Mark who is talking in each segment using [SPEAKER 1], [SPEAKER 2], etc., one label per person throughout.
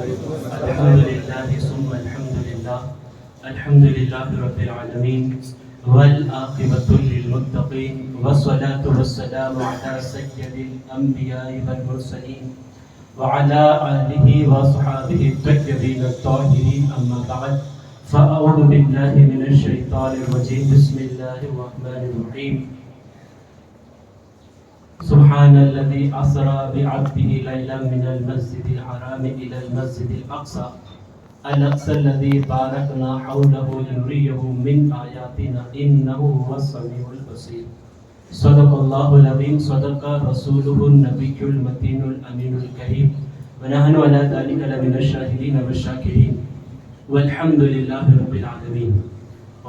[SPEAKER 1] الحمدللہ ثم الحمدللہ الحمدللہ رب العالمین والعاقبۃ للمتقین والصلاة والسلام علی سید الانبیاء والمرسلین وعلى آلہ وصحابہ الطیبین الطاہرین اما بعد فاعوذ باللہ من الشیطان الرجیم بسم اللہ الرحمن الرحیم سبحان الذي أسرى بعبده ليلا من المسجد الحرام إلى المسجد الأقصى الذي باركنا حوله لنريه من آياتنا إنه هو السميع البصير صدق الله العظيم صدق رسوله النبي المتين الأمين الكريم ونحن على ذلك لمن الشاهدين والشاكرين والحمد لله رب العالمين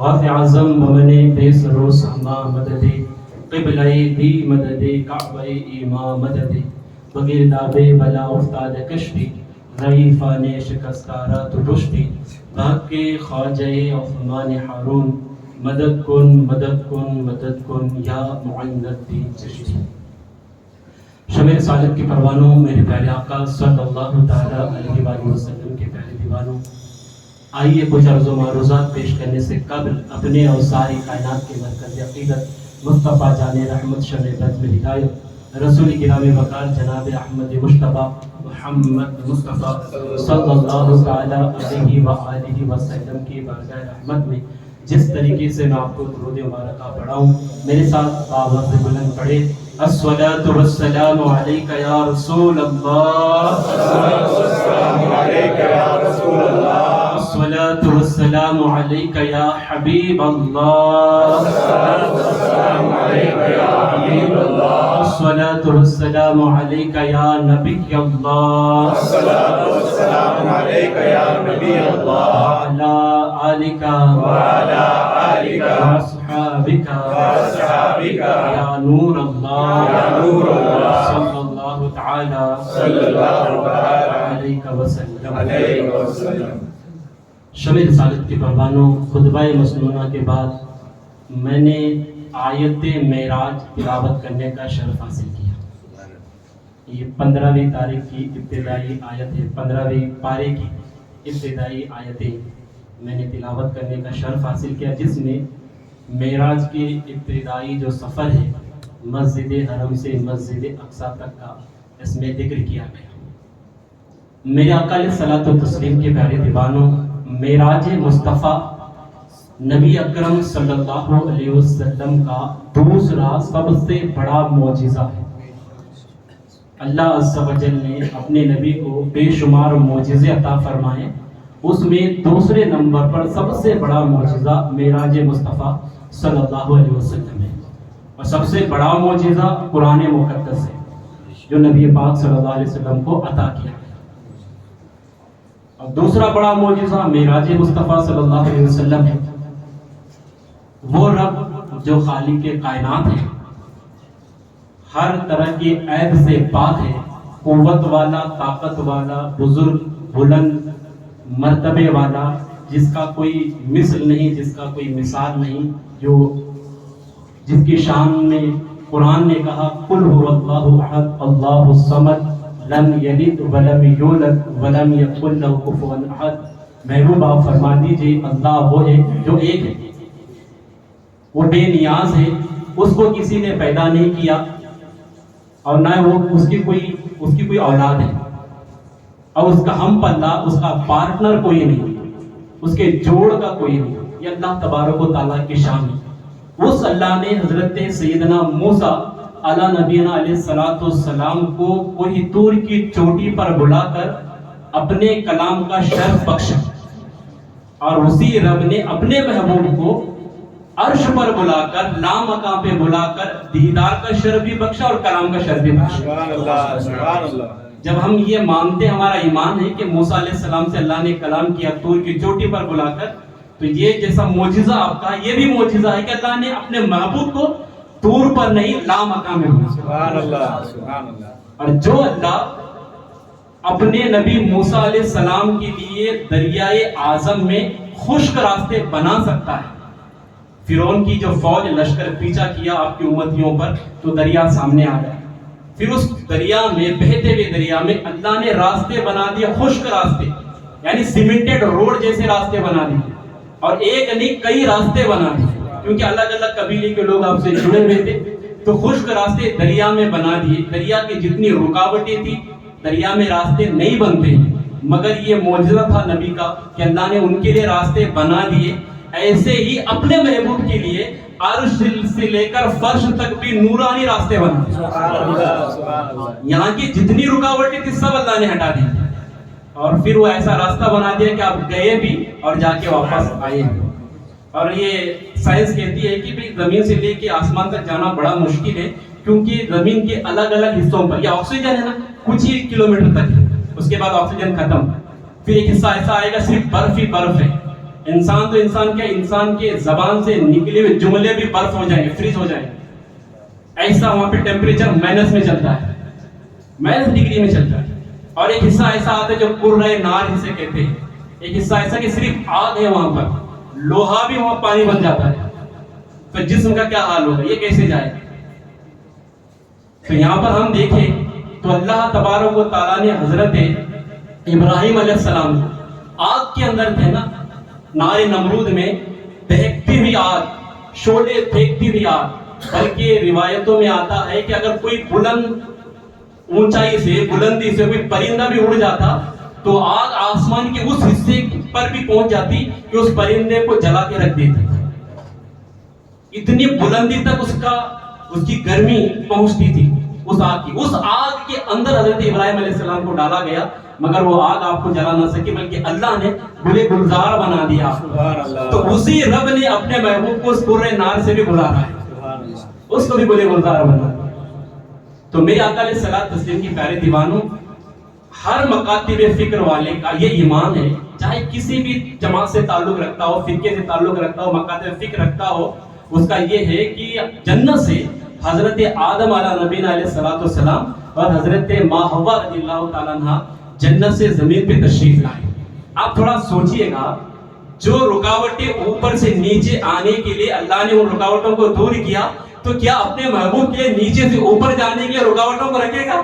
[SPEAKER 1] غافع اعظم ممن بیس روز ہما مدد قبلہ بھی مدد کعبہ ایماں مدد بغیر دابے بلا افتاد کشتی ضعیفان شکستارا تو رشتی بھاگ کے خواجہ عثمان ہارون مدد کن یا معین الدین چشتی شمع رسالت کے پروانوں میرے پیارے آقا صلی اللہ تعالیٰ علیہ وآلہ وسلم کے پیارے دیوانوں، آئیے کچھ عرض و معروضات پیش کرنے سے قبل اپنے اور ساری کائنات کے مرکز عقیدت مصطفیٰ جان رحمت شمع بزم ہدایت رسول کرام وقار جناب احمد مصطفیٰ محمد مصطفیٰ صلی اللہ تعالیٰ علیہ وآلہ وسلم کی بارگاہ رحمت میں جس طریقے سے میں آپ کو درود مبارکہ پڑھاؤں، میرے ساتھ آواز بلند پڑھے الصلاة والسلام علیک یا رسول اللہ، الصلاة والسلام علیک یا حبیب اللہ، الصلاة والسلام علیک یا نبی اللہ، وعلی آلک وأصحابک یا نور اللہ صلی اللہ تعالی علیہ وسلم۔ شمع رسالت کے پروانوں، خطبہ مسنونہ کے بعد میں نے آیت معراج تلاوت کرنے کا شرف حاصل کیا۔ یہ 15ویں تاریخ کی ابتدائی آیت ہے، 15ویں پارے کی ابتدائی آیتیں میں نے تلاوت کرنے کا شرف حاصل کیا، جس میں معراج کے ابتدائی جو سفر ہے مسجد حرم سے مسجد اقصیٰ تک کا اس میں ذکر کیا گیا۔ میرے آقا علیہ الصلوۃ والتسلیم کے پیارے دیوانوں، معراج مصطفیٰ نبی اکرم صلی اللہ علیہ وسلم کا دوسرا سب سے بڑا معجزہ ہے۔ اللہ عز و جل نے اپنے نبی کو بے شمار معجزے عطا فرمائے، اس میں دوسرے نمبر پر سب سے بڑا معجزہ معراج مصطفیٰ صلی اللہ علیہ وسلم ہے، اور سب سے بڑا معجزہ قرآن مقدس ہے جو نبی پاک صلی اللہ علیہ وسلم کو عطا کیا گیا۔ اور دوسرا بڑا معجزہ معراج مصطفیٰ صلی اللہ علیہ وسلم ہے، وہ رب جو خالق کائنات ہے، ہر طرح کے عیب سے پاک ہے، قوت والا، طاقت والا، بزرگ، بلند مرتبے والا، جس کا کوئی مثل نہیں، جس کا کوئی مثال نہیں، جس کی شان میں قرآن نے کہا قل هو اللہ احد اللہ الصمد لم یلد ولم یولد ولم یکن له کفوا احد۔ محبوب آپ فرما دیجئے اللہ وہ ہے جو ایک ہے، وہ بے نیاز ہے، اس کو کسی نے پیدا نہیں کیا اور نہ وہ اس کی کوئی اولاد ہے، اور اس کا ہم پلہ، اس کا پارٹنر کوئی نہیں، اس کے جوڑ کا کوئی نہیں۔ یہ اللہ تبارک و تعالیٰ کی شان ہے۔ اس اللہ نے حضرت سیدنا موسیٰ علی نبینا علیہ السلام کو کوہ طور کی چوٹی پر بلا کر اپنے کلام کا شرف بخشا، اور اسی رب نے اپنے محبوب کو عرش پر بلا کر، لامکان پہ بلا کر دیدار کا شرف بھی بخشا اور کلام کا شرف بھی بخشا۔ جب ہم یہ مانتے، ہمارا ایمان ہے کہ موسیٰ علیہ السلام سے اللہ نے کلام کیا طور کی چوٹی پر بلا کر، تو یہ جیسا معجزہ آپ کا، یہ بھی معجزہ ہے کہ اللہ نے اپنے محبوب کو طور پر نہیں لامکان میں بلا۔ سبحان اللہ۔ اور جو اللہ اپنے نبی موسیٰ علیہ السلام کے لیے دریائے اعظم میں خشک راستے بنا سکتا ہے، فرعون کی جو فوج لشکر پیچھا کیا آپ کی امتیوں پر، تو دریا سامنے آ گیا، پھر اس دریا میں، بہتے ہوئے دریا میں اللہ نے راستے بنا دیے، خشک راستے، یعنی سیمنٹڈ روڈ جیسے راستے بنا دیے، اور ایک نہیں کئی راستے بنا دیے، کیونکہ الگ الگ قبیلے کے لوگ آپ سے جڑے ہوئے تھے، تو خشک راستے دریا میں بنا دیے۔ دریا کی جتنی رکاوٹیں تھی، دریا میں راستے نہیں بنتے، مگر یہ معجزہ تھا نبی کا کہ اللہ نے ان کے لیے راستے بنا دیے۔ ایسے ہی اپنے محبوب کے لیے عرش سے لے کر فرش تک بھی نورانی راستے بنا، یہاں کی جتنی رکاوٹیں تھی سب اللہ نے ہٹا دی، اور پھر وہ ایسا راستہ بنا دیا کہ آپ گئے بھی اور جا کے واپس آئے بھی۔ اور یہ سائنس کہتی ہے کہ بھی زمین سے لے کے آسمان تک جانا بڑا مشکل ہے، کیونکہ زمین کے الگ الگ حصوں پر یہ آکسیجن ہے نا کچھ ہی کلومیٹر تک ہے، اس کے بعد آکسیجن ختم، پھر ایک حصہ ایسا آئے گا صرف برف ہی برف ہے۔ انسان تو انسان کیا، انسان کے زبان سے نکلے ہوئے جملے بھی برف ہو جائیں گے، فریز ہو جائیں گے، ایسا وہاں پہ ٹیمپریچر مائنس میں چلتا ہے، مائنس ڈگری میں چلتا ہے۔ اور ایک حصہ ایسا آتا ہے جو قرۂ نار جسے کہتے ہیں، ایک حصہ ایسا کہ صرف آگ ہے وہاں پر، لوہا بھی وہاں پانی بن جاتا ہے، تو جسم کا کیا حال ہوگا، یہ کیسے جائے؟ تو یہاں پر ہم دیکھیں تو اللہ تبارک و تعالیٰ نے حضرت ابراہیم علیہ السلام آگ کے اندر تھے نا، نار نمرود میں دہکتی ہوئی آگ، شعلے پھینکتی ہوئی آگ، بلکہ روایتوں میں آتا ہے کہ اگر کوئی بلند اونچائی سے، بلندی سے کوئی پرندہ بھی اڑ جاتا تو آگ آسمان کے اس حصے پر بھی پہنچ جاتی کہ اس پرندے کو جلا کے رکھ دیتی، اتنی بلندی تک اس کی گرمی پہنچتی تھی اس آگ کی۔ اس آگ کے اندر حضرت ابراہیم علیہ السلام کو ڈالا گیا، مگر وہ آگ آپ کو جلا نہ سکی، بلکہ اللہ نے گلے گلزار بنا دیا۔ تو اسی رب نے اپنے محبوب کو اس قرۂ نار سے بھی گزارا ہے، اس کو بھی گلے گلزار بنا۔ تو میرے آقا علیہ الصلوۃ والتسلیم کی پیارے دیوانوں، ہر مکاتب فکر والے کا یہ ایمان ہے، چاہے کسی بھی جماعت سے تعلق رکھتا ہو، فرقے سے تعلق رکھتا ہو، مکاتب فکر رکھتا ہو، اس کا یہ ہے کہ جنت سے حضرت آدم علیہ نبینا علیہ الصلوۃ والسلام اور حضرت ماں حوا رضی اللہ تعالیٰ عنہ جنت سے زمین پہ تشریف لائے۔ آپ تھوڑا سوچئے گا، جو رکاوٹیں اوپر سے نیچے آنے کے لیے اللہ نے ان رکاوٹوں کو دور کیا، تو کیا اپنے محبوب کے نیچے سے اوپر جانے کے رکاوٹوں کو رکھے گا؟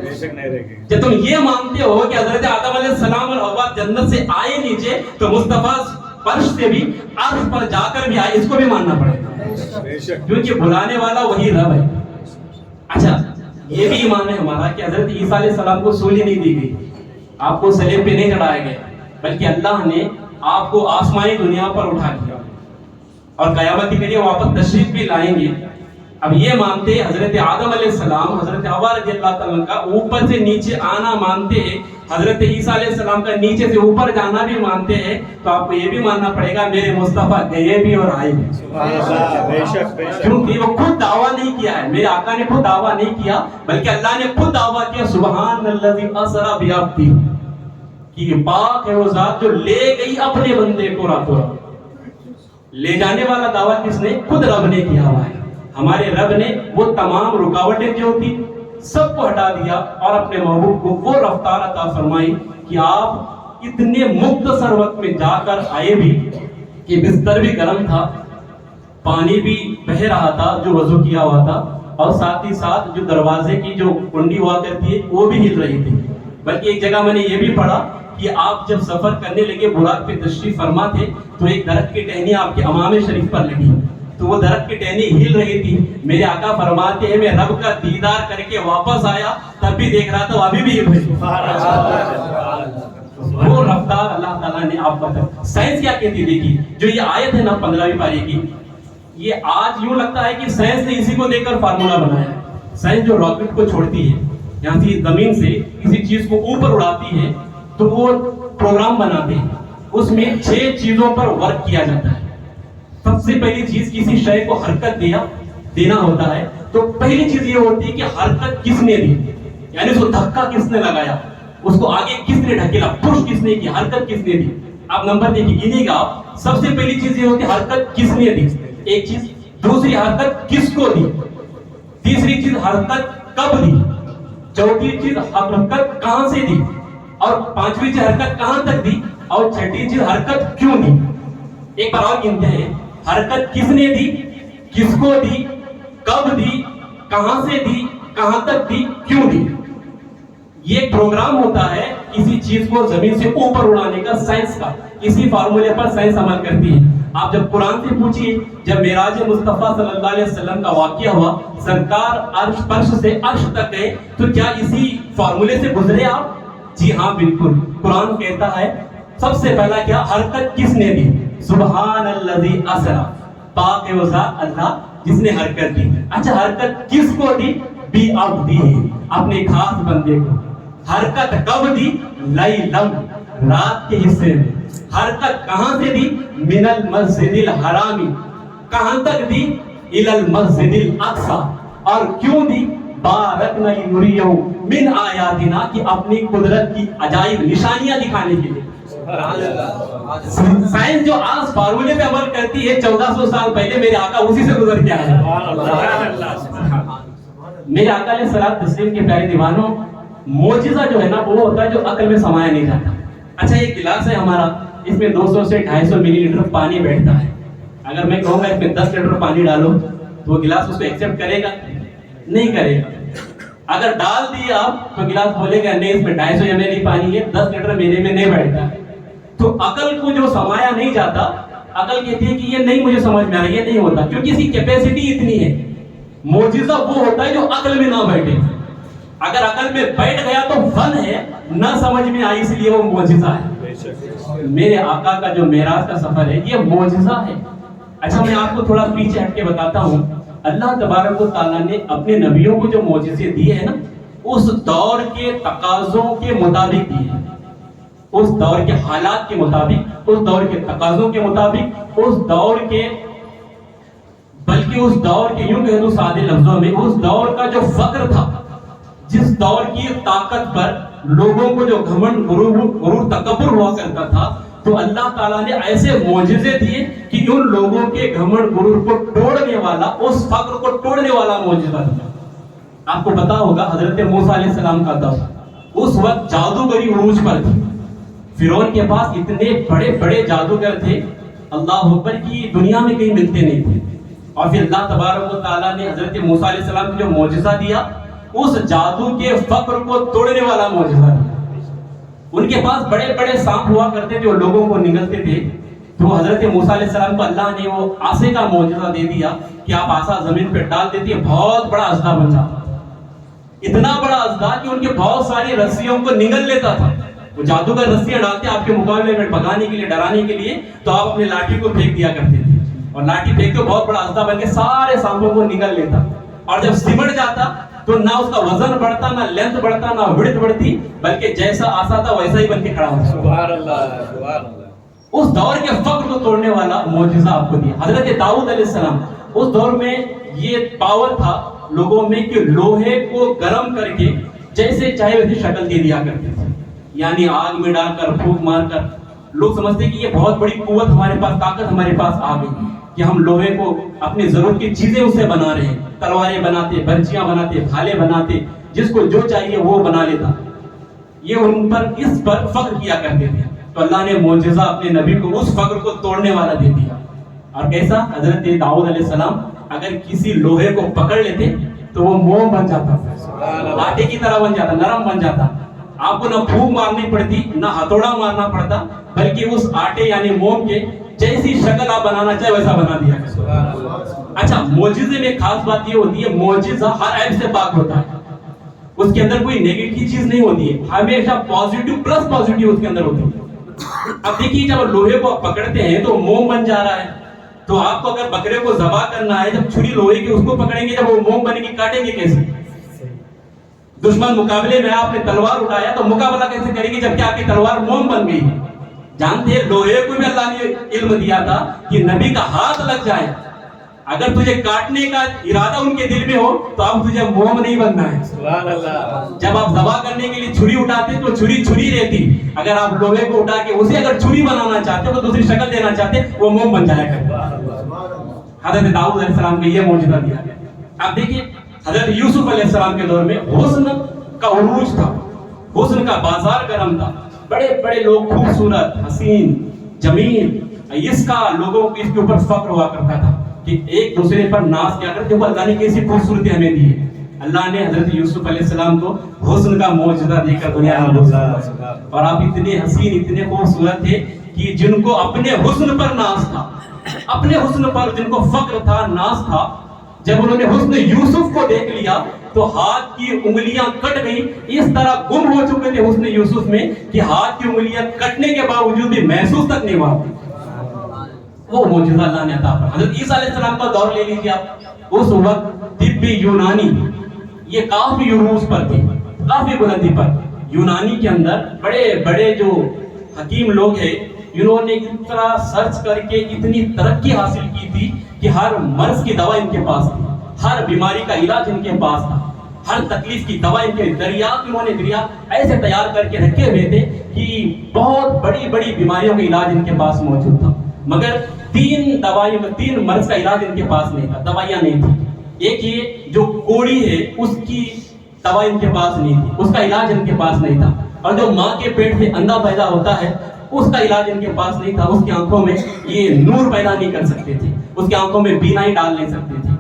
[SPEAKER 1] بے شک نہیں رکھے گا۔ جب تم یہ مانتے ہو کہ حضرت آدم علیہ السلام اور حوا جنت سے آئے نیچے، تو مصطفیٰ فرش سے بھی عرش پر جا کر بھی آئے، اس کو بھی ماننا پڑے گا، کیونکہ بلانے والا وہی رب ہے۔ اچھا، یہ بھی ایمان ہے ہمارا کہ حضرت عیسیٰ علیہ السلام کو سولی نہیں دی گئی، آپ کو صلیب پہ نہیں چڑھائے گئے، بلکہ اللہ نے آپ کو آسمانی دنیا پر اٹھا لیا اور قیامت کے لیے واپس تشریف بھی لائیں گے۔ اب یہ مانتے ہیں حضرت آدم علیہ السلام، حضرت حوا رضی اللہ تعالیٰ کا اوپر سے نیچے آنا مانتے ہیں، حضرت عیسیٰ علیہ السلام کا نیچے سے اوپر جانا بھی مانتے ہیں، تو آپ کو یہ بھی ماننا پڑے گا میرے مصطفیٰ گئے بھی اور آئے بھی، کیونکہ وہ خود دعویٰ نہیں کیا ہے، میرے آقا نے خود دعویٰ نہیں کیا، بلکہ اللہ نے خود دعویٰ کیا، سبحان الذی اسری بعبدہ، کہ پاک ہے وہ ذات جو لے گئی اپنے بندے کو راتوں رات۔ لے جانے والا دعویٰ کس نے؟ خود رب نے کیا ہوا ہے۔ ہمارے رب نے وہ تمام رکاوٹیں جو تھی سب کو ہٹا دیا اور اپنے محبوب کو وہ رفتار عطا فرمائی کہ آپ اتنے مختصر وقت میں جا کر آئے بھی کہ بستر بھی گرم تھا، پانی بھی بہ رہا تھا جو وضو کیا ہوا تھا، اور ساتھ ہی ساتھ جو دروازے کی جو کنڈی ہوا کرتی ہے وہ بھی ہل رہی تھی۔ بلکہ ایک جگہ میں نے یہ بھی پڑھا کہ آپ جب سفر کرنے لگے، براق پہ تشریف فرما تھے، تو ایک درخت کی ٹہنی آپ کے امام شریف پر لگی، تو وہ درخت کی ٹہنی ہل رہی تھی۔ میرے آقا فرماتے ہیں میں رب کا دیدار کر کے واپس آیا، تب بھی دیکھ رہا تھا وہ ابھی بھی ہل رہی تھی۔ وہ رفتار اللہ تعالیٰ نے آپ بتایا۔ سائنس کیا کہتی دیکھی، جو یہ آیت ہے نا 15ویں پارے کی، یہ آج یوں لگتا ہے کہ سائنس نے اسی کو دیکھ کر فارمولا بنایا۔ سائنس جو راکٹ کو چھوڑتی ہے یہاں سے زمین سے کسی چیز کو اوپر اڑاتی ہے، تو وہ پروگرام بناتے ہیں، اس میں 6 چیزوں پر ورک کیا جاتا ہے۔ سب سے پہلی چیز کسی شے کو حرکت دینا ہوتا ہے، تو پہلی چیز یہ ہوتی ہے کہ حرکت کس نے دی، یعنی اس کو دھکا کس نے لگایا، اس کو آگے کس نے ڈھکیلا، پش کس نے کی، حرکت کس نے دی۔ آپ نمبر دیکھیں، گنیے گا آپ، سب سے پہلی چیز یہ ہوتی ہے حرکت کس نے دی، ایک چیز، دوسری حرکت کس کو دی، تیسری چیز حرکت کب دی، چوتھی چیز حرکت کہاں سے دی، اور پانچویں چیز حرکت کہاں تک دی، اور چھٹی چیز حرکت کیوں دی۔ ایک بار اور گنتے ہیں، حرکت کس نے دی، کس کو دی، کب دی، کہاں سے دی، کہاں تک دی, کیوں دی. یہ ایک پروگرام ہوتا ہے کسی چیز کو زمین سے اوپر اڑانے کا, سائنس کا. اسی فارمولے پر سائنس عمل کرتی ہے. آپ جب قرآن سے پوچھیے, جب معراج مصطفیٰ صلی اللہ علیہ وسلم کا واقعہ ہوا, سرکار عرش فرش سے عرش تک گئے, تو کیا اسی فارمولے سے گزرے آپ؟ جی ہاں بالکل. قرآن کہتا ہے سب سے پہلا کیا حرکت کس نے دی؟ سبحان الذی اسرا, پاک ہے وہ ذات اللہ جس نے حرکت دی. اچھا حرکت کس کو دی؟ بی عبدی, اپنے خاص بندے کو. حرکت کب دی؟ لیلم, رات کے حصے میں. حرکت کہاں سے دی؟ من المسجد الحرامی, کہاں تک دی؟ الی المسجد الاقصی. اور کیوں دی؟ بارکنا لنریہم من آیاتنا, کہ اپنی قدرت کی عجائب نشانیاں دکھانے کے لیے. سائنس جو آج فارمولے پہ عمل کرتی ہے 1400 سال پہلے میرے آقا اسی سے گزر کے آئے. میرے آقا علیہ الصلوۃ تسلیم کے پیارے دیوانوں, معجزہ جو ہے نا وہ ہوتا ہے جو عقل میں سمایا نہیں جاتا. اچھا یہ گلاس ہے ہمارا, اس میں 200 سے 250 ملی لیٹر پانی بیٹھتا ہے. اگر میں کہوں گا اس میں 10 لیٹر پانی ڈالو تو وہ گلاس اس کو ایکسیپٹ کرے گا؟ نہیں کرے گا. اگر ڈال دیا آپ تو گلاس بولے گا نہیں اس میں 250 ml ہی پانی ہے, 10 لیٹر میرے میں نہیں بیٹھتا. تو عقل کو جو سمایا نہیں جاتا, عقل کہتی ہے کہ یہ نہیں مجھے سمجھ میں آ رہا, یہ نہیں ہوتا, کیونکہ اس کی کیپیسٹی اتنی ہے. معجزہ وہ ہوتا ہے جو عقل میں نہ بیٹھے. اگر عقل میں بیٹھ گیا تو فن ہے, نہ سمجھ میں آئی اس لیے وہ معجزہ ہے. میرے آقا کا جو معراج کا سفر ہے یہ معجزہ ہے. اچھا میں آپ کو تھوڑا پیچھے ہٹ کے بتاتا ہوں. اللہ تبارک و تعالیٰ نے اپنے نبیوں کو جو معجزے دیے ہیں نا, اس دور کے تقاضوں کے مطابق دیے ہیں, اس دور کے حالات کے مطابق, اس دور کے تقاضوں کے مطابق, اس دور کے, بلکہ اس دور کے یوں کہہ دوں سادے لفظوں میں, اس دور کا جو فقر تھا, جس دور کی طاقت پر لوگوں کو جو گھمنڈ غرور تکبر ہوا کرتا تھا, تو اللہ تعالیٰ نے ایسے معجزے دیے کہ ان لوگوں کے گھمنڈ غرور کو توڑنے والا, اس فقر کو توڑنے والا معجزہ دیا. آپ کو پتا ہوگا حضرت موسیٰ علیہ السلام کا دور, اس وقت جادوگری عروج پر تھی. فرعون کے پاس اتنے بڑے بڑے جادوگر تھے, اللہ اکبر, کی دنیا میں کہیں ملتے نہیں تھے. اور پھر اللہ تبارک و تعالیٰ نے حضرت موسیٰ علیہ السلام کو جو معجزہ دیا, اس جادو کے فقر کو توڑنے والا معجزہ دیا. ان کے پاس بڑے بڑے سانپ ہوا کرتے تھے, وہ لوگوں کو نگلتے تھے. تو حضرت موسیٰ علیہ السلام کو اللہ نے وہ آسے کا معجزہ دے دیا کہ آپ آسا زمین پہ ڈال دیتے, بہت بڑا اژدہا بن جاتا. اتنا بڑا اژدہا کہ ان کے بہت ساری رسیوں کو نگل لیتا تھا. وہ جادوگر رسیاں ڈالتے آپ کے مقابلے میں بھگانے کے لیے, ڈرانے کے لیے, تو آپ اپنے لاٹھی کو پھینک دیا کرتے تھے, اور لاٹھی پھینک کے بہت بڑا اژدہا بن کے سارے سانپوں کو نگل لیتا. اور جب سمٹ جاتا تو نہ اس کا وزن بڑھتا, نہ لینتھ بڑھتا, نہ وڈتھ بڑھتی, بلکہ جیسا آسا تھا ویسا ہی بن کے کھڑا ہوتا. سبحان اللہ, سبحان اللہ. اس دور کے فقر کو توڑنے والا معجزہ آپ کو دیا. حضرت داؤد علیہ السلام, اس دور میں یہ پاور تھا لوگوں میں کہ لوہے کو گرم کر کے جیسے چاہے ویسے شکل دے دیا کرتے تھے. یعنی آگ میں ڈال کر, پھونک مار کر. لوگ سمجھتے کہ یہ بہت بڑی قوت ہمارے پاس, طاقت ہمارے پاس آ گئی کہ ہم لوہے کو اپنی ضرورت کی چیزیں اس سے بنا رہے ہیں. تلواریں بناتے, برچیاں بناتے, بھالے بناتے, جس کو جو چاہیے وہ بنا لیتا. یہ ان پر, اس پر فخر کیا کرتے تھے. تو اللہ نے معجزہ اپنے نبی کو اس فخر کو توڑنے والا دے دیا. اور کیسا؟ حضرت داؤد علیہ السلام اگر کسی لوہے کو پکڑ لیتے تو وہ موم بن جاتا, آٹے کی طرح بن جاتا, نرم بن جاتا. آپ کو نہ پھونک مارنی پڑتی, نہ ہتھوڑا مارنا پڑتا, بلکہ اس آٹے یعنی موم کے جیسی شکل آپ بنانا چاہے ویسا بنا دیا. اچھا معجزے میں خاص بات یہ ہوتی ہے, معجزہ ہر عیب سے پاک ہوتا ہے. اس کے اندر کوئی نیگیٹو چیز نہیں ہوتی ہے, ہمیشہ پازیٹیو پلس پازیٹیو اس کے اندر ہوتی ہے. اب دیکھیے جب لوہے کو آپ پکڑتے ہیں تو موم بن جا رہا ہے. تو آپ کو اگر بکرے کو ذبح کرنا ہے, جب چھری لوہے کی اس کو پکڑیں گے, جب وہ موم بنے گی, کاٹیں گے کیسے؟ دشمن مقابلے میں آپ نے تلوار اٹھایا تو مقابلہ کیسے کرے گی جبکہ آپ کی تلوار موم بن گئی ہے؟ جانتے ہیں لوہے کو بھی اللہ نے علم دیا تھا کہ نبی کا ہاتھ لگ جائے, اگر تجھے کاٹنے کا ارادہ ان کے دل میں ہو تو اب تجھے موم نہیں بننا ہے. سبحان اللہ. جب آپ ذبح کرنے کے لیے چھری اٹھاتے تو چھری چھری رہتی, اگر آپ لوہے کو اٹھا کے اسے اگر چھری بنانا چاہتے تو دوسری شکل دینا چاہتے, وہ موم بن جایا کرتا. حضرت داؤد علیہ السلام کو یہ معجزہ دیا گیا. اب دیکھیے حضرت یوسف علیہ السلام کے دور میں حسن کا عروج تھا, حسن کا بازار گرم تھا. بڑے بڑے لوگ, خوبصورت, حسین, جمیل, اس کا لوگوں کو اس کے اوپر فخر ہوا کرتا تھا کہ ایک دوسرے پر ناز کیا کرتے. وہ اللہ نے کیسی خوبصورتی ہمیں دی ہے, اللہ نے حضرت یوسف علیہ السلام کو حسن کا معجزہ دے کر دنیا میں بھیجا، اور آپ اتنے حسین اتنے خوبصورت تھے کہ جن کو اپنے حسن پر ناز تھا، اپنے حسن پر جن کو فخر تھا، ناز تھا، جب انہوں نے حسن یوسف کو دیکھ لیا تو ہاتھ کی انگلیاں کٹ گئی، اس طرح گم ہو چکے تھے حسن یوسف میں کہ ہاتھ کی انگلیاں کٹنے کے باوجود بھی محسوس تک نہیں ہوا۔ وہ معجزہ اللہ نے عطا فرمایا۔ حضرت عیسیٰ علیہ السلام کا دور لے لیجیے آپ، اس وقت طب یونانی یہ کافی عروج پر تھی، کافی بلندی پر۔ یونانی کے اندر بڑے بڑے جو حکیم لوگ ہیں، انہوں نے اس طرح سرچ کر کے اتنی ترقی حاصل کی تھی کہ ہر مرض کی دوا ان کے پاس تھی، ہر بیماری کا علاج ان کے پاس تھا، ہر تکلیف کی دوا ان کے دریافت انہوں نے دریا ایسے تیار کر کے رکھے ہوئے تھے کہ بہت بڑی بڑی بیماریوں کا علاج ان کے پاس موجود تھا، مگر تین مرض کا علاج ان کے پاس نہیں تھا، دوائیاں نہیں تھی۔ ایک یہ جو کوڑی ہے اس کی دوا ان کے پاس نہیں تھی، اس کا علاج ان کے پاس نہیں تھا، اور جو ماں کے پیٹ سے اندھا پیدا ہوتا ہے اس کا علاج ان کے پاس نہیں تھا، اس کی آنکھوں میں یہ نور پیدا نہیں کر سکتے تھے، اس کی آنکھوں میں بینائی ڈال نہیں سکتے تھے،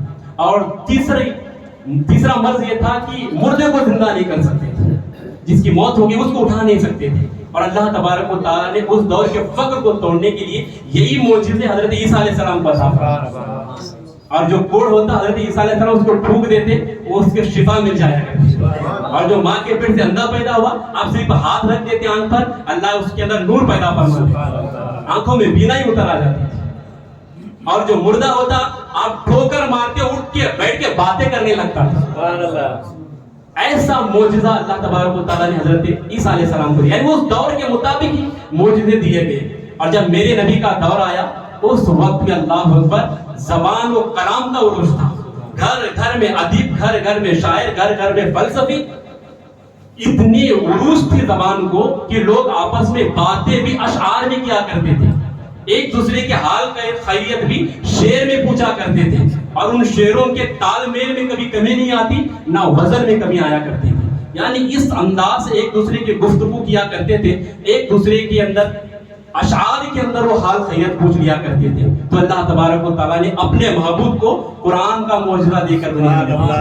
[SPEAKER 1] اور تیسرا مرض یہ تھا کہ مردے کو زندہ نہیں کر سکتے تھے، جس کی موت ہوگی اس کو اٹھا نہیں سکتے تھے۔ اور اللہ تبارک و تعالیٰ نے اس دور کے فقر کو توڑنے کے لیے یہی معجزے حضرت عیسیٰ علیہ السلام کو عطا فرمائے، اور جو کوڑ ہوتا حضرت عیسیٰ علیہ السلام اس کو ٹھوک دیتے، وہ اس کے شفا مل جایا کرتی، اور جو ماں کے پیٹ سے اندھا پیدا ہوا آپ صرف ہاتھ رکھ دیتے آنکھ پر، اللہ اس کے اندر نور پیدا فرماتے، آنکھوں میں بینائی اتر آ جاتی تھی، اور جو مردہ ہوتا آپ ٹھوکر مارتے اٹھ کے بیٹھ کے باتیں کرنے لگتا تھا۔ ایسا معجزہ اللہ تبارک و تعالیٰ نے حضرت عیسیٰ علیہ السلام کو دیا، یعنی اس دور کے مطابق ہی معجزے دیے گئے۔ اور جب میرے نبی کا دور آیا اس وقت بھی اللہ اکبر زبان و کلام کا عروج تھا، گھر گھر میں ادیب، گھر گھر میں شاعر، گھر گھر میں فلسفی، اتنی عروج تھی زبان کو کہ لوگ آپس میں باتیں بھی اشعار میں کیا کرتے تھے، ایک دوسرے کے حال کا خیریت بھی شعر میں پوچھا کرتے تھے، اور ان شعروں کے تال میل میں کبھی کمی نہیں آتی، نہ وزن میں کمی آیا کرتی تھی، یعنی اس انداز سے ایک دوسرے کی گفتگو کیا کرتے تھے، ایک دوسرے کے اندر اشعار کے اندر وہ حال خیریت پوچھ لیا کرتے تھے۔ تو اللہ تبارک و تعالیٰ نے اپنے محبوب کو قرآن کا معجزہ دے کر دنیا میں بھیجا،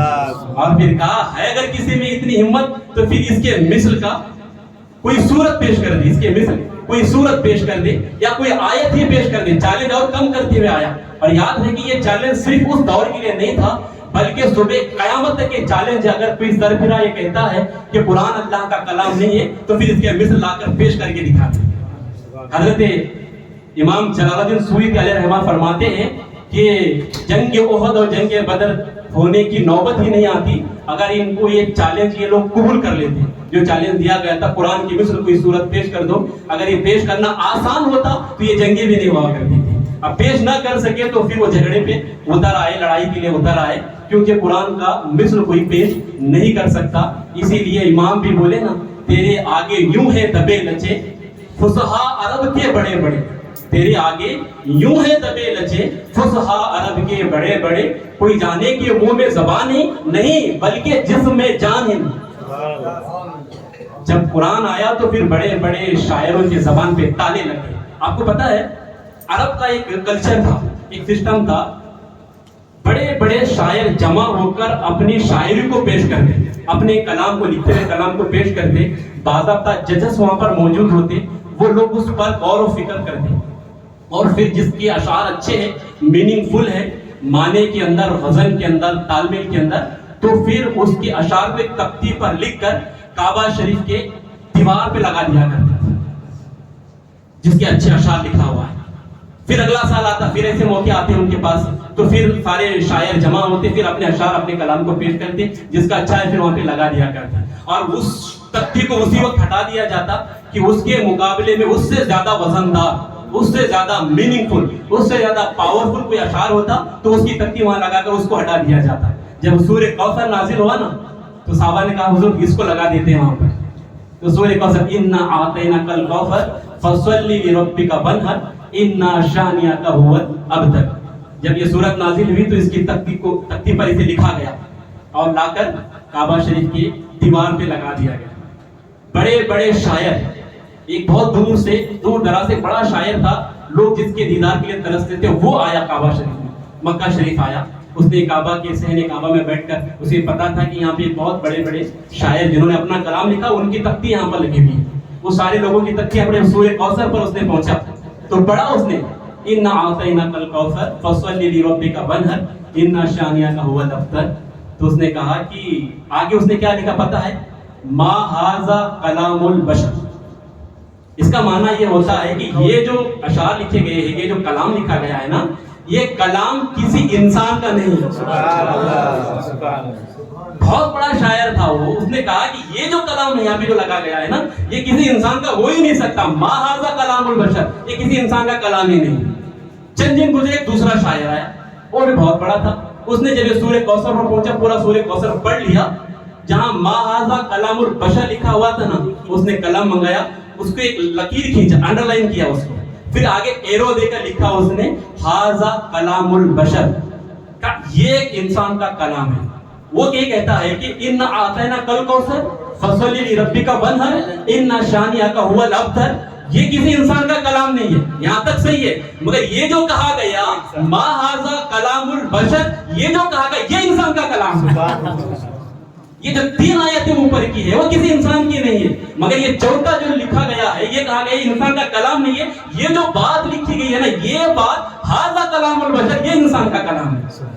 [SPEAKER 1] اور پھر کہا ہے اگر کسی میں اتنی ہمت تو پھر اس کے مثل کا کوئی صورت پیش کر دے، اس کے مثل کوئی صورت پیش کر دے یا کوئی آیت ہی پیش کر دے، چیلنج اور کم کرتے ہوئے آیا۔ اور یاد ہے کہ یہ چیلنج صرف اس دور کے لیے نہیں تھا بلکہ صبح قیامت تک یہ چیلنج ہے، اگر کوئی سرفراہ یہ کہتا ہے کہ قرآن اللہ کا کلام نہیں ہے تو پھر اس کے مثل لا کر پیش کر کے دکھا دے۔ حضرت امام جلال الدین سوری علیہ رحمہ فرماتے ہیں کہ جنگ احد اور جنگ بدر ہونے کی نوبت ہی نہیں آتی اگر ان کو یہ چیلنج یہ لوگ قبول کر لیتے۔ جو چیلنج دیا گیا تھا قرآن کی مثل کوئی صورت پیش کر دو، اگر یہ پیش کرنا آسان ہوتا تو یہ جنگیں بھی نہیں ہوا کرتی تھی، اب پیش نہ کر سکے تو پھر وہ جھگڑے پہ اتر آئے، لڑائی کے لیے اتر آئے، کیونکہ قرآن کا مثل کوئی پیش نہیں کر سکتا۔ اسی لیے امام بھی بولے نا، تیرے آگے یوں ہے دبے لچے فصحا عرب کے بڑے بڑے، تیرے آگے یوں ہے دبے لچے فصحا عرب کے بڑے بڑے، کوئی جانے کے منہ میں زبان ہی نہیں بلکہ جسم میں جان ہی نہیں۔ جب قرآن آیا تو پھر بڑے بڑے شاعروں کی زبان پہ تالے لگے۔ آپ کو پتا ہے عرب کا ایک کلچر تھا، ایک سسٹم تھا، بڑے بڑے شاعر جمع ہو کر اپنی شاعری کو پیش کرتے، اپنے کلام کو لکھتے ہوئے کلام کو پیش کرتے، باضابطہ ججز وہاں پر موجود ہوتے، وہ لوگ اس پر غور و فکر کرتے، اور پھر جس کے اشعار اچھے ہیں، میننگ فل ہے، معنی کے اندر، وزن کے اندر، تال میل کے اندر، تو پھر اس کے اشعار کو ایک تختی پر لکھ کر کعبہ شریف کے دیوار پہ لگا دیا کرتے تھے، جس کے اچھے اشعار لکھا ہوا ہے۔ پھر اگلا سال آتا، پھر ایسے موقع آتے ہیں ان کے پاس، تو پھر سارے شاعر جمع ہوتے، پھر اپنے اشعار اپنے کلام کو پیش کرتے، جس کا اچھا ہے پھر وہاں پہ لگا دیا کرتے، اور اس تختی کو اسی وقت ہٹا دیا جاتا کہ اس کے مقابلے میں اس سے زیادہ وزندار، اس سے زیادہ میننگ فل، اس سے زیادہ پاورفل کوئی اشعار ہوتا تو اس کی تختی وہاں لگا کر اس کو ہٹا دیا جاتا۔ جب سورہ کوثر نازل ہوا نا تو صحابہ نے کہا حضور اس کو لگا دیتے ہیں وہاں پر، تو سورہ کوثر انا اعطیناک الکوثر فصلی لربک وانحر انا شانئک هو الابتر، جب یہ سورت نازل ہوئی تو اس کی تختی پر اسے لکھا گیا اور لا کر کعبہ شریف کی دیوار پہ لگا دیا گیا۔ بڑے بڑے شاعر، ایک بہت دور سے، دور دراز سے بڑا شاعر تھا، لوگ جس کے دیدار کے لیے ترستے تھے، وہ آیا کعبہ شریف میں، مکہ شریف آیا، اس نے کعبہ کے صحن کعبہ میں بیٹھ کر اسے پتا تھا کہ یہاں پہ بہت بڑے بڑے شاعر جنہوں نے اپنا کلام لکھا ان کی تختی یہاں پر لگی ہوئی ہے. وہ سارے لوگوں کی تختی اپنے سورہ کوثر پر اس نے پہنچا تو پڑھا اس نے اِنَّا أَعْطَيْنَاكَ الْكَوْثَرَ فَصَلِّ لِرَبِّكَ وَانْحَرْ إِنَّ شَانِئَكَ هُوَ الْأَبْتَرُ. تو اس نے کہا کہ آگے اس نے کیا لکھا پتا ہے؟ ما ھذا کلام البشر. اس کا معنی یہ ہوتا ہے کہ یہ جو اشعار لکھے گئے ہیں, یہ جو کلام لکھا گیا ہے نا, یہ کلام کسی انسان کا نہیں ہے. بہت بڑا شاعر تھا وہ. اس نے کہا کہ یہ جو کلام یہاں پہ جو لگا گیا ہے نا, یہ کسی انسان کا ہو ہی نہیں سکتا. ما ھذا کلام البشر, یہ کسی انسان کا کلام ہی نہیں. چند دن گزرے ایک دوسرا شاعر آیا, وہ بھی بہت بڑا تھا. اس نے جب سورہ کوثر پر پہنچا, پورا سورہ کوثر پڑھ لیا. جہاں ما ھذا کلام البشر لکھا ہوا تھا نا, اس نے قلم منگایا, اس کو ایک لکیر کھینچا, انڈر لائن کیا اس کو, پھر آگے ایرو دے کر لکھا اس نے ھذا کلام البشر. یہ ایک انسان کا کلام ہے. وہ یہ کہتا ہے کہ ان اعطیناک الکوثر فصل لربک وانحر ان شانئک هو الابتر. یہ کسی انسان کا کلام نہیں ہے, یہاں تک صحیح ہے. مگر یہ جو کہا گیا ما ھذا کلام البشر, یہ جو کہا گیا یہ انسان کا کلام ہے. یہ جو 3 آیتیں اوپر کی ہے وہ کسی انسان کی نہیں ہے. مگر یہ چوتھا جو لکھا گیا ہے, یہ کہا گیا یہ انسان کا کلام نہیں ہے. یہ جو بات لکھی گئی ہے نا, یہ بات ھذا کلام البشر, یہ انسان کا کلام ہے.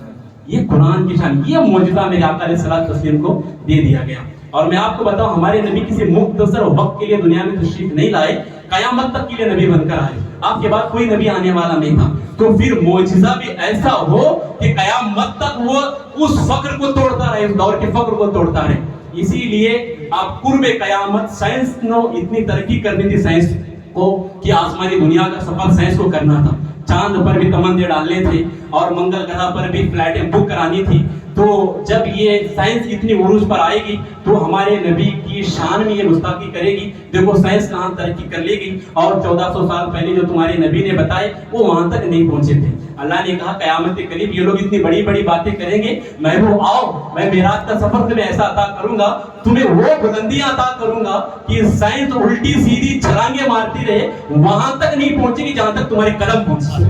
[SPEAKER 1] یہ قرآن کی شان, یہ معجزہ میرے آقا علیہ الصلوۃ والتسلیم کو دے دیا گیا. اور میں آپ کو بتاؤں, ہمارے نبی کسی مختصر وقت کے لیے دنیا میں تشریف نہیں لائے, قیامت تک کے لیے نبی بن کر آئے. آپ کے بعد کوئی نبی آنے والا نہیں تھا. تو پھر معجزہ بھی ایسا ہو کہ قیامت تک وہ اس فقر کو توڑتا رہے, اس دور کے فقر کو توڑتا رہے. اسی لیے آپ قرب قیامت, سائنس نے اتنی ترقی کرنی تھی سائنس کو کہ آسمانی دنیا کا سفر سائنس کو کرنا تھا. چاند پر بھی تمنجے ڈالنے تھے اور منگل گرہ پر بھی فلائٹیں بک کرانی تھی. تو جب یہ سائنس اتنی عروج پر آئے گی تو ہمارے نبی کی شان میں یہ گستاخی کرے گی. دیکھو سائنس کہاں ترقی کر لے گی, اور 1400 سال پہلے جو تمہارے نبی نے بتائے وہ وہاں تک نہیں پہنچے تھے. اللہ نے کہا قیامت کے قریب یہ لوگ اتنی بڑی بڑی باتیں کریں گے, محبوب آؤ, میں معراج کا سفر تمہیں ایسا عطا کروں گا, تمہیں وہ بلندیاں عطا کروں گا کہ سائنس الٹی سیدھی چھلانگیں مارتی رہے, وہاں تک نہیں پہنچے گی جہاں تک تمہارے قدم پہنچے.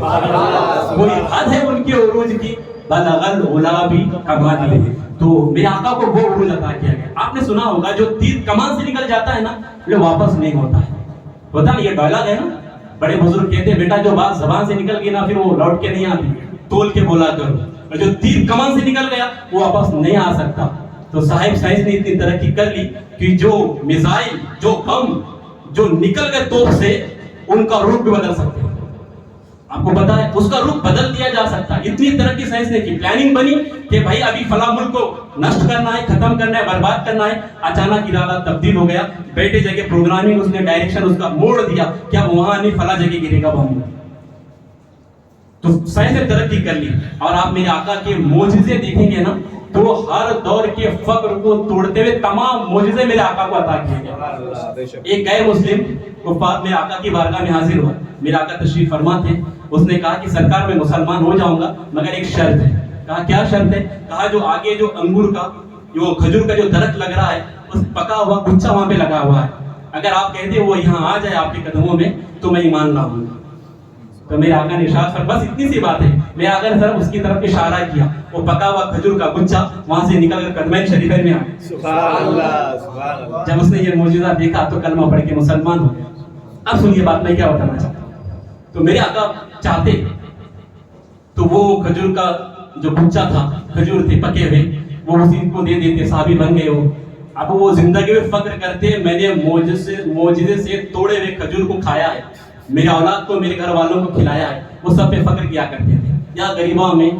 [SPEAKER 1] کوئی حد ہے ان کے عروج کی, بلغ العلا بھی کمال ہے. تو میرے آقا کو وہ عروج عطا کیا گیا. آپ نے سنا ہوگا جو تیر کمان سے نکل جاتا ہے نا, وہ واپس نہیں ہوتا ہے. ہوتا نا, یہ ڈائلاگ ہے نا, بڑے بزرگ کہتے ہیں بیٹا جو بات زبان سے نکل گئی نا پھر وہ لوٹ کے نہیں آتی, تول کے بولا کرو. اور جو تیر کمان سے نکل گیا وہ واپس نہیں آ سکتا. تو صاحب سائنس نے اتنی ترقی کر لی کہ جو میزائل, جو بم جو نکل گئے توپ سے, ان کا رخ بھی بدل سکتے ہیں. آپ کو پتا ہے اس کا رخ بدل دیا جا سکتا ہے. اتنی ترقی سائنس نے کی. پلاننگ بنی کہ بھائی ابھی فلاں ملک کو نشٹ کرنا ہے, ختم کرنا ہے, برباد کرنا ہے. اچانک ارادہ تبدیل ہو گیا, بیٹے جگہ پروگرامنگ اس نے ڈائریکشن اس کا موڑ دیا کہ اب وہاں نہیں فلاں جگہ گرے گا بم. تو سائنس نے ترقی کر لی. اور آپ میرے آقا کے معجزے دیکھیں گے نا تو ہر دور کے فقر کو توڑتے ہوئے تمام معجزے میرے آقا کو عطا کیے گئے. ایک غیر مسلم کفار میرے آقا کی بارگاہ میں حاضر ہوا. میرے آقا تشریف فرما تھے. اس نے کہا کہ سرکار میں مسلمان ہو جاؤں گا مگر ایک شرط ہے. کہا کیا شرط ہے؟ کہا جو آگے جو انگور کا جو کھجور کا جو درخت لگ رہا ہے اس پکا ہوا گچھا وہاں پہ لگا ہوا ہے, اگر آپ کہتے وہ یہاں آ جائے آپ کے قدموں میں تو میں ایمان لاؤں گا. تو میرے آقا نے ارشاد فرمایا بس اتنی سی بات ہے. میرے آقا نے صرف اس کی طرف اشارہ کیا, وہ پکا ہوا کھجور کا گچھا وہاں سے نکل کر قدمین شریفین میں آ گیا. سبحان اللہ, سبحان اللہ. جب اس نے یہ معجزہ دیکھا تو کلمہ پڑھ کے مسلمان ہو گیا. اب سنیے بات میں کیا بتانا چاہتا ہوں. تو میرے آقا چاہتے تو وہ کھجور کا جو گچھا تھا, کھجور تھے پکے ہوئے, وہ اسی کو دے دیتے, صحابی بن گئے وہ. اب وہ زندگی میں فخر کرتے میں نے معجزے سے توڑے ہوئے کھجور کو کھایا ہے, میرے اولاد کو میرے گھر والوں کو کھلایا ہے. وہ سب پہ فخر کیا کرتے تھے, یا غریباں میں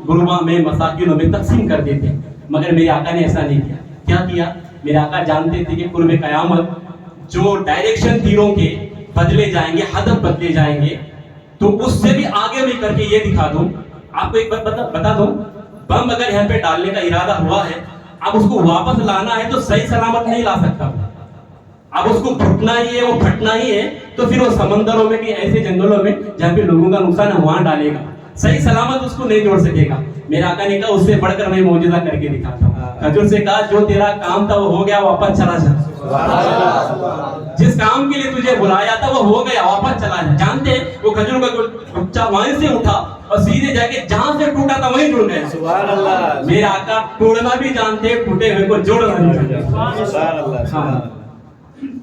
[SPEAKER 1] غرباں میں مساکینوں میں تقسیم کر دیتے. مگر میرے آقا نے ایسا نہیں کیا. کیا کیا؟ میرے آقا جانتے تھے کہ قرب قیامت جو ڈائریکشن تیروں کے بدلے جائیں گے, ہدف بدلے جائیں گے, تو اس سے بھی آگے میں کر کے یہ دکھا دوں. آپ کو ایک بات بتا دوں, بم اگر یہاں پہ ڈالنے کا ارادہ ہوا ہے, اب اس کو واپس لانا ہے تو صحیح سلامت نہیں لا سکتا. اب اس کو پھٹنا ہی ہے, وہ پھٹنا ہی ہے, تو پھر وہ سمندروں میں کہ ایسے جنگلوں میں جہاں پہ لوگوں کا نقصان ہے وہاں ڈالے گا, صحیح سلامت اس کو نہیں جوڑ سکے گا. میرے آقا نے کہا اس سے بڑھ کر میں معجزہ کر کے دکھاتا ہوں. کھجور سے کہا جو تیرا کام تھا وہ ہو گیا, واپس چلا جا. جس کام کے لیے تجھے بلایا تھا وہ ہو گیا, واپس چلا جا. جانتے وہ کھجور کا گچھا وہیں سے اٹھا اور سیدھے جا کے جہاں سے ٹوٹا تھا وہیں جڑ گئے.
[SPEAKER 2] سبحان اللہ.
[SPEAKER 1] میرے آقا توڑنا بھی جانتے, ٹوٹے ہوئے کو جوڑنا بھی جانتے.
[SPEAKER 2] سبحان اللہ.
[SPEAKER 1] ہاں.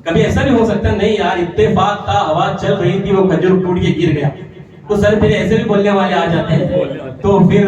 [SPEAKER 1] کبھی ایسا بھی ہو سکتا نہیں یار اتفاق تھا, ہوا چل رہی تھی, وہ کھجور ٹوٹ کے گر گیا, تو سر پھر ایسے بھی بولنے والے آ جاتے ہیں, تو پھر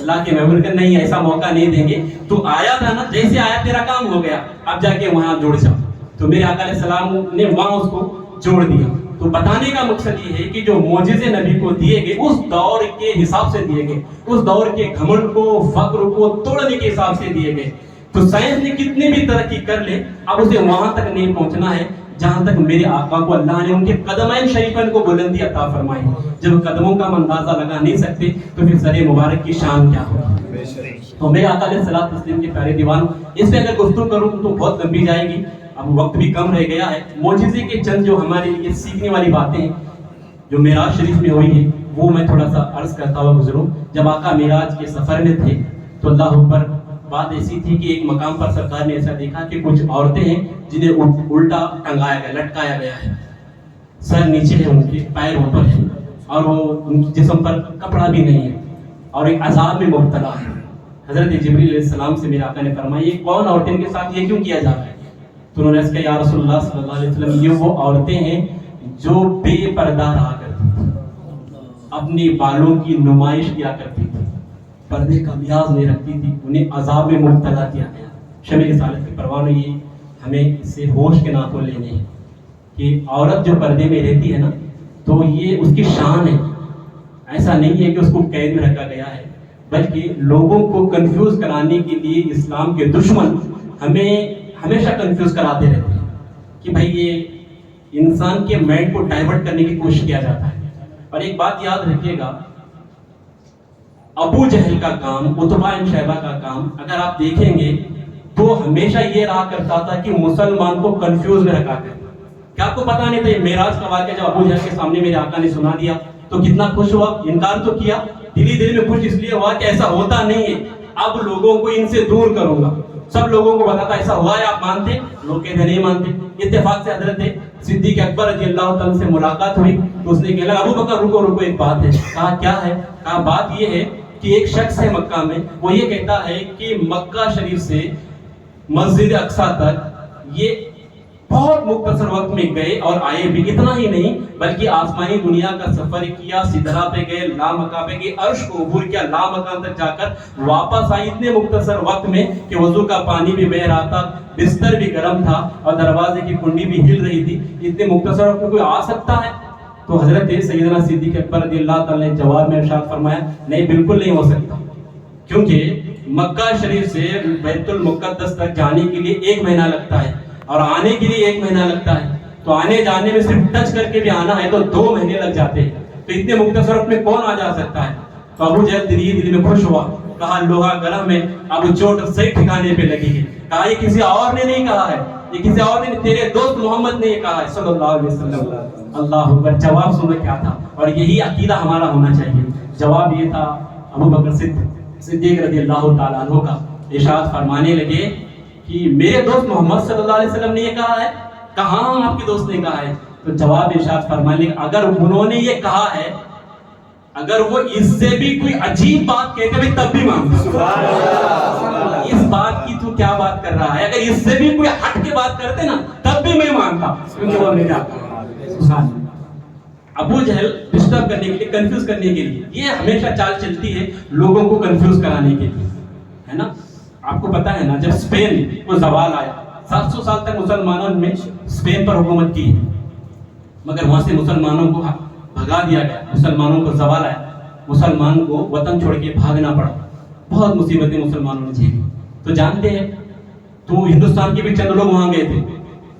[SPEAKER 1] لا کے محبوب کر نہیں ایسا موقع نہیں دیں گے. تو آیا تھا نا, جیسے آیا تیرا کام ہو گیا, اب جا کے وہاں جوڑ جاؤ. تو میرے آقا علیہ السلام نے وہاں اس کو جوڑ دیا. تو بتانے کا مقصد یہ ہے کہ جو معجزے نبی کو دیے گئے اس دور کے حساب سے دیے گئے, اس دور کے گھمنڈ کو, فقر کو توڑنے کے حساب سے دیے گئے. تو سائنس نے کتنی بھی ترقی کر لے, اب اسے وہاں تک نہیں پہنچنا ہے جہاں تک میرے آقا کو اللہ نے ان کے قدمین شریفین کو بلندی عطا فرمائی. جب قدموں کا ہم اندازہ لگا نہیں سکتے تو پھر سر مبارک کی شان کیا ہوگی. تو میرے آقا علیہ الصلوۃ والتسلیم کے پیارے دیوان, اس پہ اگر گفتگو کروں تو بہت لمبی جائے گی, اب وقت بھی کم رہ گیا ہے. معجزے کے چند جو ہمارے لیے سیکھنے والی باتیں ہیں جو معراج شریف میں ہوئی ہیں وہ میں تھوڑا سا عرض کرتا ہوا گزروں. جب آقا معراج کے سفر میں تھے تو اللہ اکبر, بات ایسی تھی کہ ایک مقام پر سرکار نے ایسا دیکھا کہ کچھ عورتیں ہیں جنہیں الٹا ٹنگایا گیا, لٹکایا گیا ہے, سر نیچے ہے ان کے, پیر اوپر ہے, اور وہ ان کے جسم پر کپڑا بھی نہیں ہے, اور ایک عذاب میں مبتلا ہے. حضرت جبریل علیہ السلام سے میرے آقا نے فرمایا یہ کون عورتیں کے ساتھ یہ کیوں کیا جا رہا ہے؟ تو انہوں نے کہا یا رسول اللہ صلی اللہ علیہ وسلم یہ وہ عورتیں ہیں جو بے پردہ رہا کرتی تھی, اپنی بالوں کی نمائش کیا کرتی تھی, پردے کا لحاظ نہیں رکھتی تھی, انہیں عذاب میں مبتلا کیا گیا. شمع رسالت کی پروان یہ ہمیں اس سے ہوش کے ناخن لینے ہیں کہ عورت جو پردے میں رہتی ہے نا تو یہ اس کی شان ہے. ایسا نہیں ہے کہ اس کو قید میں رکھا گیا ہے, بلکہ لوگوں کو کنفیوز کرانے کے لیے اسلام کے دشمن ہمیں ہمیشہ کنفیوز کراتے رہتے ہیں کہ بھائی یہ انسان کے مائنڈ کو ڈائیورٹ کرنے کی کوشش کیا جاتا ہے. اور ایک بات یاد رکھیے گا, ابو جہل کا کام, عتبہ بن شیبہ کا کام اگر آپ دیکھیں گے تو ہمیشہ یہ رہا کرتا تھا کہ مسلمان کو کنفیوز میں رکھا کرتا. کیا آپ کو پتا نہیں تھا یہ معراج کا واقعہ جب ابو جہل کے سامنے میرے آقا نے سنا دیا تو کتنا خوش ہوا, انکار تو کیا, دلی دل میں خوش اس لیے ہوا کہ ایسا ہوتا نہیں ہے, اب لوگوں کو ان سے دور کروں گا. سب لوگوں کو بتاتا ایسا ہوا ہے, آپ مانتے؟ لوگ کہتے نہیں مانتے. اتفاق سے حضرت صدیق اکبر رضی اللہ تعالیٰ سے ملاقات ہوئی تو اس نے کہا ابو بکر رکو رکو, ایک بات ہے. کہا کیا ہے؟ کہا بات یہ ہے کہ ایک شخص ہے مکہ میں, وہ یہ کہتا ہے کہ مکہ شریف سے مسجد اقصیٰ تک یہ بہت مختصر وقت میں گئے اور آئے بھی. اتنا ہی نہیں بلکہ آسمانی دنیا کا سفر کیا, سدرا پہ گئے, لامکاں پہ گئے, عرش کو عبور کیا, لامکاں تک جا کر واپس آئے اتنے مختصر وقت میں کہ وضو کا پانی بھی بہہ رہا تھا, بستر بھی گرم تھا اور دروازے کی کنڈی بھی ہل رہی تھی. اتنے مختصر وقت میں کوئی آ سکتا ہے؟ تو حضرت سیدنا صدیق اکبر رضی اللہ تعالیٰ نے جواب میں ارشاد فرمایا نہیں, بالکل نہیں ہو سکتا, کیونکہ مکہ شریف سے بیت المقدس تک جانے کے لیے 1 مہینہ لگتا ہے اور آنے کے لیے 1 مہینہ لگتا ہے. تو آنے جانے میں صرف ٹچ کر کے بھی آنا ہے تو 2 مہینے لگ جاتے ہیں. تو اتنے مختصر وقت میں کون آ جا سکتا ہے؟ تو ابو جہل دل میں خوش ہوا, کہا لوہا گرم ہے, اب چوٹ صحیح ٹھکانے پہ لگی ہے. کہا یہ کسی اور نے نہیں کہا ہے, یہ کسی اور نے, تیرے دوست محمد نے یہ کہا ہے صلی اللہ علیہ وسلم. اللہ اکبر. جواب سنو کیا تھا, اور یہی عقیدہ ہمارا ہونا چاہیے. جواب یہ تھا ابو بکر صدیق رضی اللہ تعالیٰ عنہ کا, ارشاد فرمانے لگے کہ میرے دوست محمد صلی اللہ علیہ وسلم نے یہ کہا ہے. کہاں آپ کے دوست نے کہا ہے؟ تو جواب ارشاد فرمانے لگے اگر انہوں نے یہ کہا ہے, اگر وہ اس سے بھی کوئی عجیب بات کہتے بھی تب بھی مانتا. اس بات کی تو کیا بات کر رہا ہے, اگر اس سے بھی کوئی ہٹ کے بات کرتے نا تب بھی میں مانتا, کیونکہ وہ میرا. ابو جہل ڈسٹرب کرنے کے لیے, کنفیوز کرنے کے لیے, یہ ہمیشہ چال چلتی ہے لوگوں کو کنفیوز کرانے کے لیے, ہے نا. آپ کو پتا ہے نا جب اسپین کو زوال آیا, 700 سال تک مسلمانوں نے اسپین پر حکومت کی, مگر وہاں سے مسلمانوں کو بھگا دیا گیا, مسلمانوں کو زوال آیا, مسلمان کو وطن چھوڑ کے بھاگنا پڑا, بہت مصیبتیں مسلمانوں نے جھیلی. تو جانتے ہیں تو ہندوستان کے بھی چند لوگ وہاں گئے تھے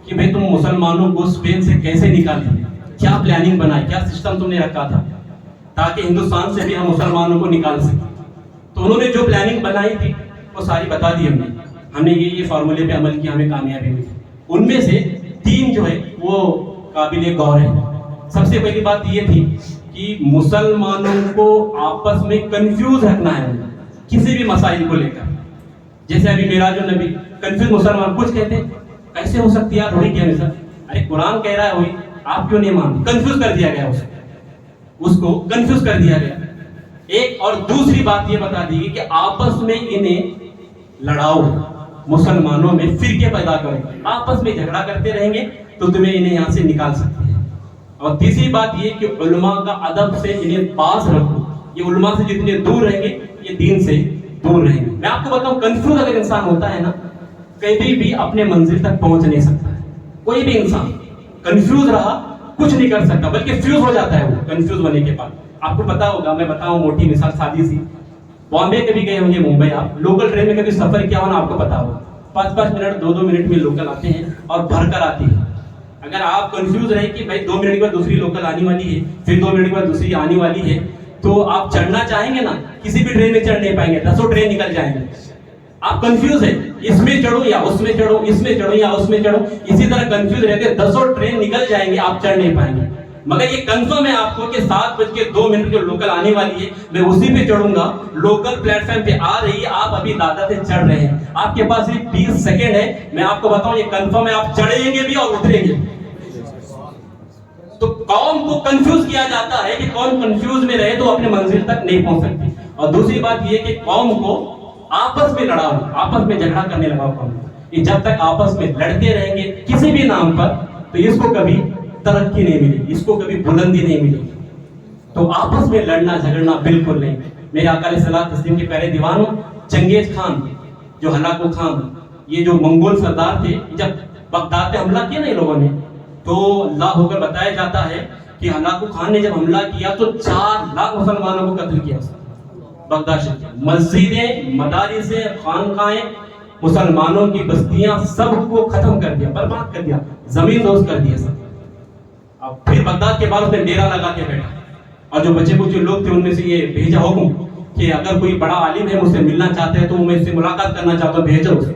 [SPEAKER 1] کہ بھئی تم مسلمانوں کو اسپین سے کیسے نکالتے, کیا پلاننگ بنائی, کیا سسٹم تم نے رکھا تھا تاکہ ہندوستان سے بھی ہم مسلمانوں کو نکال سکیں. تو انہوں نے جو پلاننگ بنائی تھی وہ ساری بتا دی ہم نے یہ فارمولے پہ عمل کیا, ہمیں کامیابی ملی. ان میں سے 3 جو ہے وہ قابل غور ہے. سب سے پہلی بات یہ تھی کہ مسلمانوں کو آپس میں کنفیوز رکھنا ہے کسی بھی مسائل کو لے کر. جیسے ابھی معراج النبی, کنفیوز مسلمان کچھ کہتے ہیں کیسے ہو سکتی ہے, ہوئی کیا مثال, ارے قرآن کہہ رہا ہے ہوئی, آپ کیوں نہیں مانتے؟ کنفیوز کر دیا گیا, اس کو کنفیوز کر دیا گیا. ایک اور دوسری بات یہ بتا دی گئی کہ آپس میں انہیں لڑاؤ، مسلمانوں میں فرقے پیدا کرو، آپس میں جھگڑا کرتے رہیں گے تو تمہیں انہیں یہاں سے نکال سکتے ہیں۔ اور تیسری بات یہ کہ علماء کا ادب سے انہیں پاس رکھو، یہ علماء سے جتنے دور رہیں گے یہ دین سے دور رہیں گے۔ میں آپ کو بتاؤں، کنفیوز اگر انسان ہوتا ہے نا، کبھی بھی اپنے منزل تک پہنچ نہیں سکتا ہے۔ کوئی بھی انسان کنفیوز رہا کچھ نہیں کر سکتا، بلکہ فیوز ہو جاتا ہے وہ کنفیوز ہونے کے بعد۔ آپ کو پتا ہوگا، میں بتاؤں موٹی مثال سادی سی، بامبے کبھی گئے ہوں گے، ممبئی، آپ لوکل ٹرین میں کبھی سفر کیا ہونا آپ کو پتا ہوگا، 5 منٹ 2 منٹ میں لوکل آتے ہیں اور بھر کر آتی ہے۔ اگر آپ کنفیوز رہے کہ بھائی 2 منٹ کے بعد دوسری لوکل آنے والی ہے، پھر 2 منٹ کے بعد دوسری آنے والی ہے، تو آپ چڑھنا چاہیں گے نا، کسی بھی ٹرین میں چڑھ نہیں پائیں گے، 10 ٹرین نکل جائیں گے۔ آپ کنفیوز ہیں، اس میں چڑھوں یا اس میں چڑھوں، اس میں چڑھوں یا اس میں چڑھوں، اسی طرح کنفیوز رہتے 10 ٹرین نکل جائیں گے، آپ چڑھ نہیں پائیں گے۔ مگر یہ کنفرم ہے آپ کو کہ 7:02 جو لوکل آنے والی ہے، میں اسی پہ چڑھوں گا، لوکل پلیٹ فارم پہ آ رہی ہے، آپ ابھی دادا سے چڑھ رہے ہیں، آپ کے پاس صرف 20 سیکنڈ ہے، میں آپ کو بتاؤں یہ کنفرم ہے، آپ چڑھیں گے بھی اور اتریں گے۔ تو قوم کو کنفیوز کیا جاتا ہے کہ قوم کنفیوز میں رہے تو اپنے منزل تک نہیں پہنچ سکتی۔ اور دوسری بات یہ کہ قوم کو آپس میں لڑاؤ، آپس میں جھگڑا کرنے لگاؤ قوم کو، یہ جب تک آپس میں لڑتے رہیں گے کسی بھی نام پر تو اس کو کبھی ترقی نہیں ملے گی، اس کو کبھی بلندی نہیں ملے گی۔ تو آپس میں لڑنا جھگڑنا بالکل نہیں۔ میرے آقا علیہ الصلوۃ والتسلیم کے پیارے دیوانوں، چنگیز خان جو ہلاکو خان، یہ جو منگول سردار تھے، جب بغداد پہ حملہ کیا نا یہ لوگوں نے، تو لا ہو کر بتایا جاتا ہے کہ ہلاکو خان نے جب حملہ کیا تو 4 لاکھ مسلمانوں کو قتل کیا بغداد شریف، مسجدیں، مدارسیں، خانقاہیں، مسلمانوں کی بستیاں سب کو ختم کر دیا، برباد کر دیا، زمین دوز کر دیا سب۔ اب پھر بغداد کے بعد اس نے ڈیرا لگا کے بیٹھا، اور جو بچے کچھ لوگ تھے ان میں سے یہ بھیجا حکم کہ اگر کوئی بڑا عالم ہے مجھ سے ملنا چاہتے ہیں تو میں اس سے ملاقات کرنا چاہتا ہوں، بھیجو اسے۔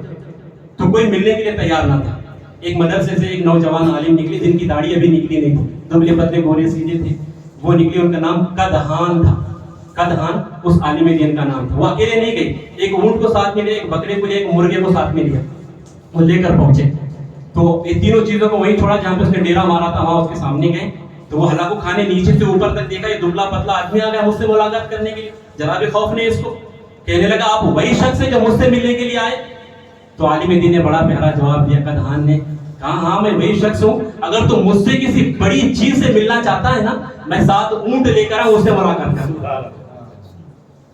[SPEAKER 1] تو کوئی ملنے کے لیے تیار نہ تھا۔ ایک مدرسے سے ایک نوجوان عالم نکلی جن کی داڑھی ابھی نکلی نہیں تھی، دبلے پتلے گورے سیدھے تھے، وہ نکلی، ان کا نام قدحان تھا۔ قدحان اس عالم دین کا نام تھا۔ وہ اکیلے نہیں گئے، ایک اونٹ کو ساتھ میں لے، ایک بکرے کو لے، ایک مرغے کو ساتھ میں لیا، وہ لے کر پہنچے۔ تو یہ تینوں چیزوں کو وہیں چھوڑا جہاں پہ اس نے ڈیرا مارا تھا، وہاں اس کے سامنے گئے تو وہ ہلاکو خان نے نیچے سے اوپر تک دیکھا، یہ دبلا پتلا آدمی آ گیا مجھ سے ملاقات کرنے کے لیے، ذرا بھی خوف نہیں اس کو۔ کہنے لگا آپ وہی شخص ہے جو مجھ سے ملنے کے لیے آئے؟ تو عالم دین نے بڑا پیارا جواب دیا، قدحان نے کہا ہاں میں وہی شخص ہوں، اگر تو مجھ سے کسی بڑی چیز سے ملنا چاہتا ہے نا، میں 7 اونٹ لے کر آؤں، اس سے ملاقات کروں۔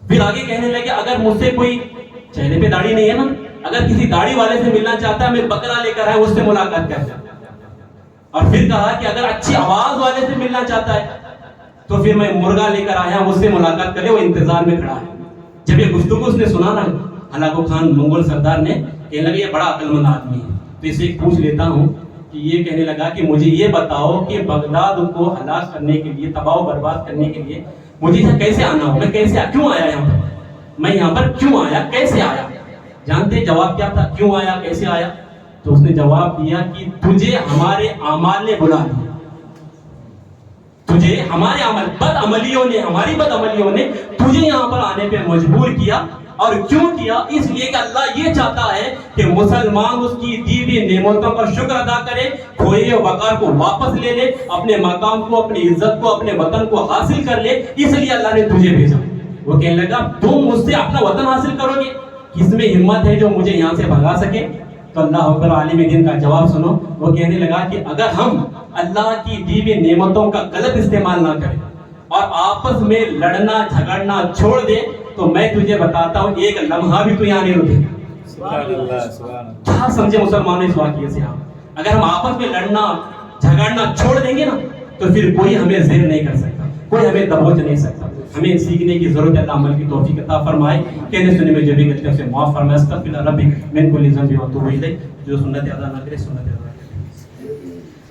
[SPEAKER 1] پھر آگے کہنے لگے اگر مجھ سے کوئی چہرے پہ داڑھی نہیں ہے نا، اگر کسی داڑھی والے سے ملنا چاہتا ہے میں بکرا لے کر آیا، اس سے ملاقات کرتا۔ اور پھر کہا کہ اگر اچھی آواز والے سے ملنا چاہتا ہے تو پھر میں مرغا لے کر آیا، اس سے ملاقات کرے، وہ انتظار میں کھڑا ہے۔ جب یہ گفتگو اس نے سنا نا ہلاکو خان منگول سردار نے، کہنے لگا یہ بڑا عقل مند آدمی ہے، تو اسے پوچھ لیتا ہوں کہ یہ کہنے لگا کہ مجھے یہ بتاؤ کہ بغداد کو ہلاک کرنے کے لیے، تباہ و برباد کرنے کے لیے مجھے یہاں کیسے آنا ہو، میں کیسے کیوں آیا یہاں پر، میں یہاں پر کیوں آیا، کیسے آیا؟ جانتے جواب کیا تھا، کیوں آیا کیسے آیا؟ تو اس نے جواب دیا کہ تجھے ہمارے اعمال نے بلا لیا، تجھے ہمارے عمل، بد عملیوں نے، ہماری بد عملیوں نے تجھے یہاں پر آنے پہ مجبور کیا۔ اور کیوں کیا؟ اس لیے کہ اللہ یہ چاہتا ہے کہ مسلمان اس کی دی ہوئی نعمتوں کا شکر ادا کرے، کھوئے ہوئے وقار کو واپس لے لے، اپنے مقام کو، اپنی عزت کو، اپنے وطن کو حاصل کر لے، اس لیے اللہ نے تجھے بھیجا۔ وہ کہنے لگا تم مجھ سے اپنا وطن حاصل کرو گے، کس میں ہمت ہے جو مجھے یہاں سے بھگا سکے؟ تو اللہ اکبر، عالم دین کا جواب سنو۔ وہ کہنے لگا کہ اگر ہم اللہ کی دی ہوئی نعمتوں کا غلط استعمال نہ کریں اور آپس میں لڑنا جھگڑنا چھوڑ دے تو میں تجھے بتاتا ہوں ایک لمحہ بھی تو یہاں نہیں رکے۔ کیا سمجھے مسلمانوں اس واقعے سے آپ؟ اگر ہم آپس میں لڑنا جھگڑنا چھوڑ دیں گے نا تو پھر کوئی ہمیں زیر نہیں کر سکتا، کوئی ہمیں دبوچ نہیں سکتا۔ ہمیں سیکھنے کی ضرورت ہے، اللہ عمل کی توفیق عطا فرمائے، کہنے سننے میں جو بھی غلطیوں سے معاف فرمائے، استغفر ربی من کل ذنب و اتوب الیہ، جو سنت ادا نہ کرے سنت ادا کرے۔